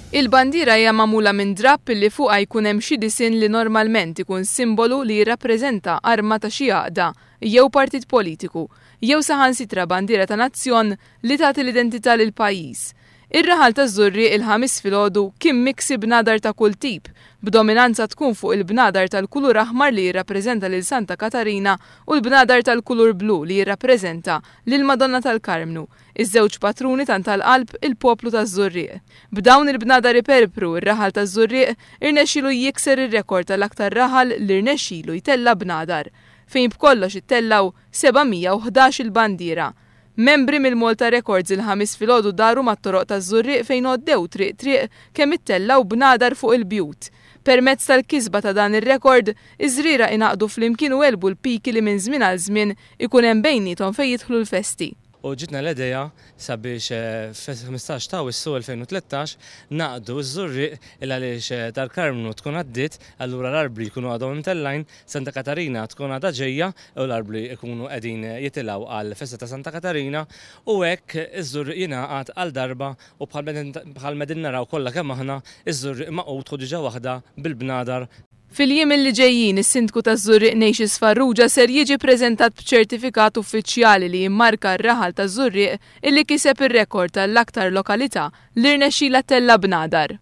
Il-bandiera hija magħmula minn drapp li fuqha jkun hemm xi disinn li normalment ikun simbolu li jirrappreżenta arma ta' xi għaqda jew partit politiku, jew saħansitra bandiera ta' nazzjon li tagħti l-identità lil pajjiż. Ir-raħal ta' Żurrieq il-ħamis filgħodu kien miksi bnadar ta' kull tip, b'dominanza tkun fuq il-bnadar tal-kulur aħmar li jirrappreżenta lil Santa Katarina u l-bnadar tal-kulur blu li jirrappreżenta lil Madonna tal-Karmnu, iż-żewġ patruni tant tal-qalb il-poplu ta' Żurrieq. B'dawn il-bnadar iperpru ir-raħal ta' Żurrieq irnexxielu jikser ir-rekord tal-aktar raħal li rnexxielu jtella bnadar, fejn b'kollox ittellaw 711 il-bandiera. Membri mill-Malta Records il-ħamis filgħodu daru mat-toroq ta' Żurrieq fejn għoddew triq kemm ittellaw bnadar fuq il-bjut. Permezz tal-kisba ta' dan ir-rekord, iż-żriera inaqdu flimkien u elbu l-piki li minn żmien għal żmien ikun hemm bejniethom fejn jidħlu l-festi. U ġitna l-idea sabiex f-15 ta' wissu 2013 naqdu Żurrieq il-għaliex tal-Karmnu tkun għaddit, allura l-arbri jkunu għadhom imtellajn, Santa Katarina tkun għadha ġejja u l-arbri jkunu qegħdin jitilgħu għal festa ta' Santa Katarina u hekk iż-Żurrieq jingħaqad għal darba u bħal medin naraw kollha kemm aħna iż-Żurrieq maqgħud ħu diġà waħda bil-bnadar. Fil-jiem li ġejjin, is-Sindku ta' Żurrieq Nejxis Farrugia ser jiġi ppreżentat b'ċertifikat uffiċjali li jimmarka r-raħal ta' Żurrieq illi kiseb ir-rekord tal-aktar lokalità li rnexxiela tella bnadar.